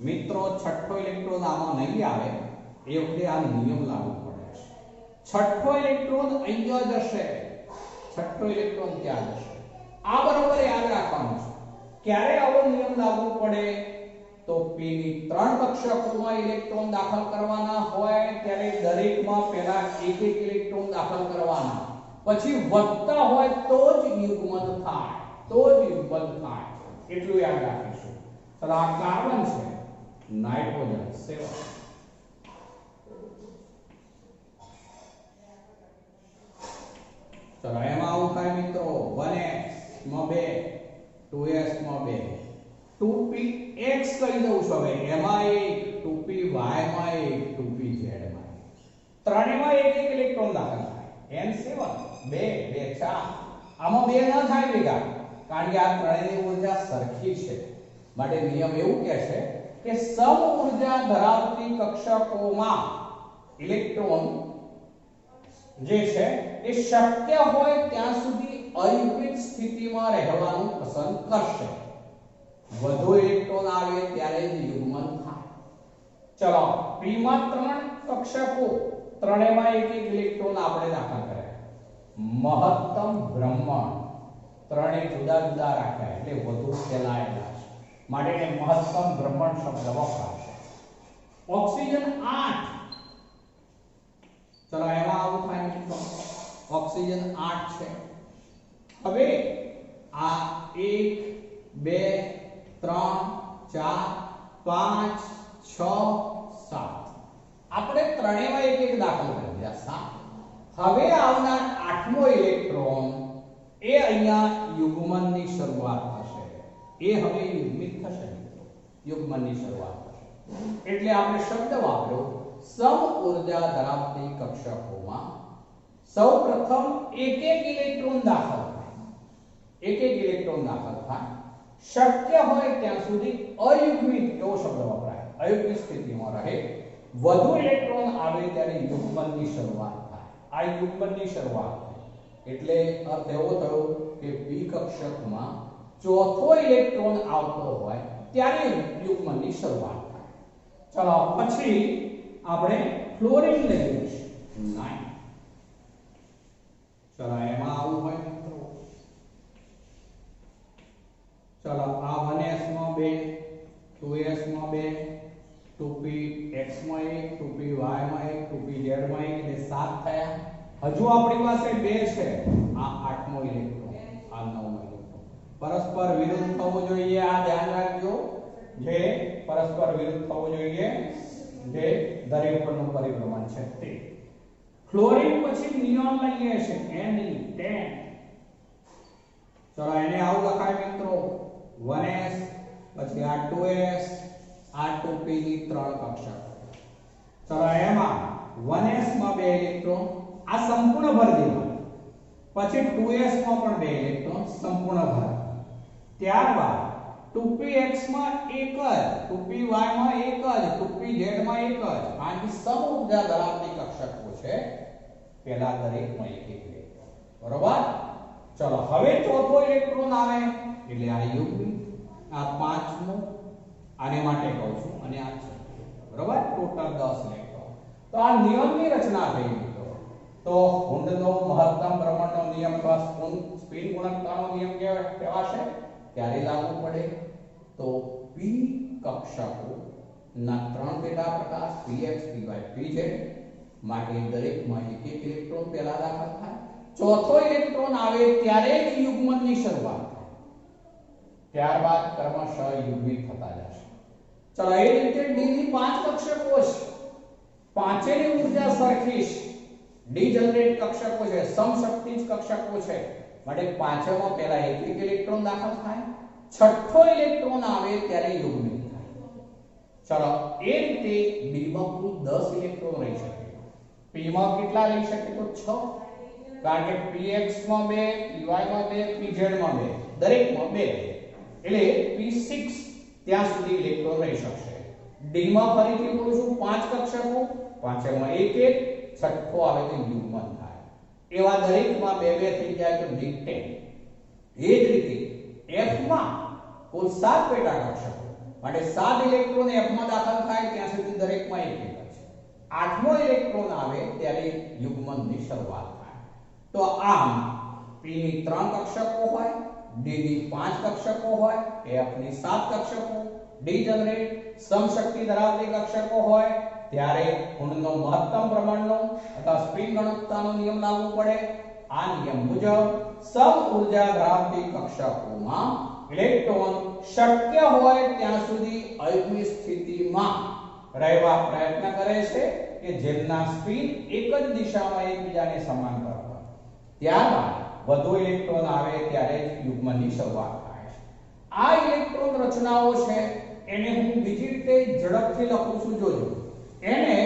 મિત્રો છઠ્ઠો ઇલેક્ટ્રોન આમાં નહીં આવે એ વખતે આ નિયમ લાગુ પડે છે. છઠ્ઠો ઇલેક્ટ્રોન અહીંયા જશે, છઠ્ઠો ઇલેક્ટ્રોન ત્યાં જશે. આ બરોબર યાદ રાખવાનું છે. ક્યારે આવો નિયમ લાગુ પડે? તો p ની 3 કક્ષકોમાં ઇલેક્ટ્રોન દાખલ કરવાના હોય ત્યારે દરેકમાં પહેલા એક એક ઇલેક્ટ્રોન દાખલ કરવાના, પછી વધતા હોય તો જ યુગ્મન થાય, તો જ યુગ્મન થાય. એટલું યાદ રાખીશું. ચલો આ કાર્બન છે, નાઇટ્રોજન 7, ચલો એમાં આવું થાય મિત્રો. 1s માં 2, 2s માં 2, 2p x કહી દઉં છું. હવે એમાં 1, 2p y માં 1, 2p z માં 1. ત્રણેયમાં એક એક ઇલેક્ટ્રોન દાખલ થાય. n7 2 2 4 આમાં 2 ન થાય ભેગા, કારણ કે આ ત્રણેયની ઊર્જા સરખી છે. માટે નિયમ એવું કહે છે કે સમ ઊર્જા ધરાવતી કક્ષકોમાં ઇલેક્ટ્રોન જે છે એ શક્ય હોય ત્યાં સુધી અયુગ્મિત સ્થિતિમાં રહેવાનું પસંદ કરશે. વધુ ઇલેક્ટ્રોન આવે ત્યારે જ યુગ્મન થાય. ચલો p માં 3 કક્ષકો, ત્રણેયમાં એક એક ઇલેક્ટ્રોન આપણે દાખલ કર્યા. મહત્તમ ભ્રમણ ત્રણે જુદા જુદા રાખ્યા એટલે વધુ ફેલાયેલા છે, માટે એને મહત્તમ ભ્રમણ શબ્દ વપરાશે. ઓક્સિજન 8, ચલો એમાં આવું થાય મિત્રો. ઓક્સિજન 8 છે. હવે આ 1 2 3 4 5 6 7 આપણે ત્રણેયમાં એક એક દાખલ કરી દીધા 7. હવે આવનાર 8મો ઇલેક્ટ્રોન એ અહીંયા યુગ્મનની શરૂઆત થશે. એ હવે યુગ્મિત થશે મિત્રો, યુગ્મનની શરૂઆત થશે. એટલે આપણે શબ્દ વાપર્યો સમ ઊર્જા ધરાવતી કક્ષકોમાં સૌપ્રથમ એક એક ઇલેક્ટ્રોન દાખલ થાય, એક એક ઇલેક્ટ્રોન દાખલ થાય. શક્ય હોય ત્યાં સુધી અયુગ્મિત એવો શબ્દ વપરાય, અયુગ્મિત સ્થિતિમાં રહે. વધુ ઇલેક્ટ્રોન આવે ત્યારે યુગ્મનની શરૂઆત થાય. આ યુગ્મનની શરૂઆત થાય એટલે અર્થ એવો થયો કે p કક્ષકમાં ચોથો ઇલેક્ટ્રોન આવતો હોય ત્યારે યુગ્મનની શરૂઆત થાય. ચલો પછી આપણે ફ્લોરિન લઈએ છીએ 9. ચલો એમાં આવું હોય મિત્રો. ચલો આ 1s માં 2, 2s માં 2, 2p x માં 1, 2py માં 1, 2pz માં 1 એટલે 7 થયા. હજુ આપણી પાસે 2 છે, આ 8મો ઇલેક્ટ્રોન, આ 9મો ઇલેક્ટ્રોન. પરસ્પર વિરુદ્ધ થવું જોઈએ, આ ધ્યાન રાખજો. જે પરસ્પર વિરુદ્ધ થવું જોઈએ, જે દરેક પરનું પરિભ્રમણ છે તે. ફ્લોરિન પછી નિયોન લઈએ છે, Ne10. ચલો એને આવું લખાય મિત્રો, 1s, પછી આ 2s, આ 2p ની 3 કક્ષક. ચલો એમાં 1s માં 2 ઇલેક્ટ્રોન, આ સંપૂર્ણ ભર દેવા. પછી 2s માં પણ 2 ઇલેક્ટ્રોન સંપૂર્ણ ભર. ત્યારબાદ 2px માં એક જ, 2py માં એક જ, 2pz માં એક જ. આની સમ ઊર્જા ધરાવતી કક્ષકો છે. પહેલા દરેકમાં એક એક ઇલેક્ટ્રોન. બરોબર? ચલો હવે ચોથો ઇલેક્ટ્રોન આવે એટલે આ યુગ્મી, આ 5મો, આને માટે કહું છું, અને આ 6. બરોબર? Total 10 electron. તો આ નિયમની રચના થઈ મિત્રો. તો હુન્ડનો મહત્તમ ભ્રમણનો નિયમ અથવા સ્પિન ગુણકતાનો નિયમ કહેવાશે. ક્યારે લાગુ પડે? તો p કક્ષકો ના 3 પેટા પ્રકાશ px, py, pz માટે દરેકમાં એક એક ઇલેક્ટ્રોન પહેલા દાખલ થાય. ચોથો ઇલેક્ટ્રોન આવે ત્યારે જ યુગ્મનની શરૂઆત થાય. ત્યારબાદ ક્રમશઃ યુગ્મિત થતા જશે. ચલો એ રીતે d ની 5 કક્ષકો છે. પાંચેની ઊર્જા સરખી છે. ડીજનરેટ કક્ષકો છે, સમશક્તિજ કક્ષકો છે. માટે પાંચમાં પહેલા એક એક ઇલેક્ટ્રોન દાખલ થાય. છઠ્ઠો ઇલેક્ટ્રોન આવે ત્યારે યુગ્મિત થાય. ચલો એ રીતે d માં કુલ 10 ઇલેક્ટ્રોન રહી શકે. p માં કેટલા રહી શકે? તો 6. કારણ કે px માં 2, py માં 2, pz માં 2, દરેકમાં 2. એટલે p6 ત્યાં સુધી ઇલેક્ટ્રોન રહી શકશે. d માં ફરીથી બોલું છું 5 કક્ષકો, પાંચમાં એક એક, છઠ્ઠો આવે તો યુગ્મન થાય. એવા દરેકમાં 2 2 થઈ જાય તો d10. એ જ રીતે f માં કુલ 7 પેટા કક્ષકો. માટે 7 ઇલેક્ટ્રોન f માં દાખલ થાય ત્યાં સુધી દરેકમાં એક એક છે. 8મો ઇલેક્ટ્રોન આવે ત્યારે યુગ્મનની શરૂઆત થાય. તો આમ p ની 3 કક્ષકો હોય, d ની 5 કક્ષકો હોય, f ની 7 કક્ષકો, ડીજનરેટ સમશક્તિ ધરાવતી કક્ષકો હોય ત્યારે હુન્ડનો મહત્તમ ભ્રમણનો અથવા સ્પિન ગુણકતાનો નિયમ લાગુ પડે. આ નિયમ મુજબ સમ ઊર્જા ધરાવતી કક્ષકોમાં ઇલેક્ટ્રોન શક્ય હોય ત્યાં સુધી અયુગ્મી સ્થિતિમાં રહેવા પ્રયત્ન કરે છે કે જેમના સ્પિન એક જ દિશામાં એકબીજાને સમાંતર હોય. ત્યારબાદ વધુ ઇલેક્ટ્રોન આવે ત્યારે જ યુગ્મનની શરૂઆત થાય છે. આ ઇલેક્ટ્રોન રચનાઓ છે એને હું બીજી રીતે ઝડપથી લખું છું, જોજો. એને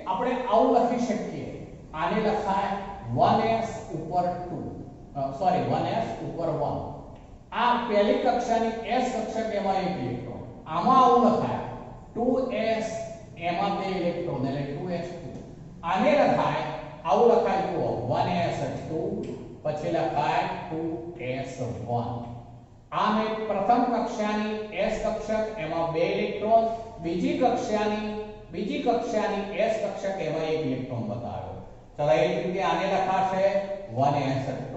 આપણે આવું લખી શકીએ. આને લખાય 1s ઉપર 2, સોરી 1s ઉપર 1. આ પહેલી કક્ષાની s કક્ષક એમાં એક ઇલેક્ટ્રોન. આમાં આવું લખાય 2s એમાં 2 ઇલેક્ટ્રોન એટલે 2s2. આને લખાય આવું લખાય, જુઓ 1s2 પછી લખાય 2s1. આ મેં પ્રથમ કક્ષાની s કક્ષક એમાં 2 ઇલેક્ટ્રોન, બીજી કક્ષાની s કક્ષક એમાં 1 ઇલેક્ટ્રોન બતાવ્યો. ચલો એ જ રીતે આને લખાશે 1s2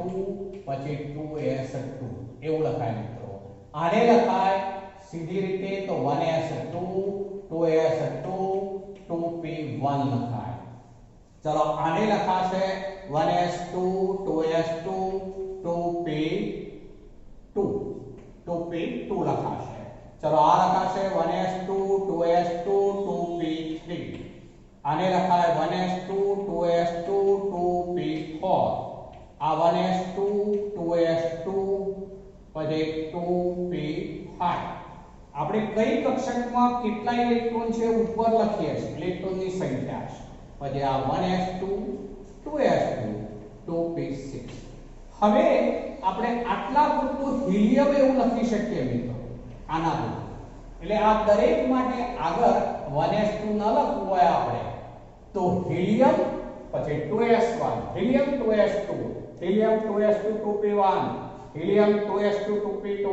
પછી 2s2 એવું લખાય મિત્રો. આને લખાય સીધી રીતે તો 1s2 2s2 2p1 લખાય. ચલો આને લખાશે 1s2 2s2 2p2 લખાશે. ચલો આ લખાશે 1s2 2s2 2p3. આને લખાય 1s2 2s2 2p4. આ 1s2 2s2 પછી 2p5. આપણે કઈ કક્ષકમાં કેટલા ઇલેક્ટ્રોન છે ઉપર લખીએ છીએ, ઇલેક્ટ્રોનની સંખ્યા છે. પછી આ 1s2 2s2 2p6. હવે આપણે આટલા પૂરતું હિલિયમ એવું લખી શકીએ મિત્રો, આના પૂરતું. એટલે આ દરેક માટે આગળ 1s2 ન લખવું હોય આપણે તો હિલિયમ પછી 2s1, helium 2s2, helium 2s2 2p1, helium 2s2 2p2,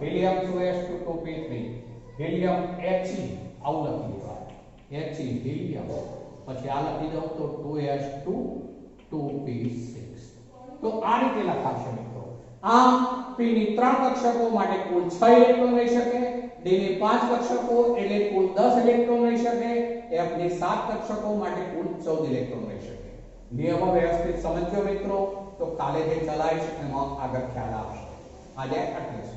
helium 2s2 2p3, helium He આવું લખી દેવાનું. He હિલિયમ પછી આ લખી દઉં તો 2s2 2p6. તો આ રીતે લખાશે મિત્રો. આમ p ની 3 કક્ષકો માટે કુલ 6 ઇલેક્ટ્રોન રહી શકે, d ની 5 કક્ષકો એટલે કુલ 10 ઇલેક્ટ્રોન રહી શકે, f ની 7 કક્ષકો માટે કુલ 14 ઇલેક્ટ્રોન રહી શકે. નિયમો વ્યવસ્થિત સમજજો મિત્રો, તો કાલે જે ચલાવીશ એમાં આગળ ખ્યાલ આવશે. આજે આટલું.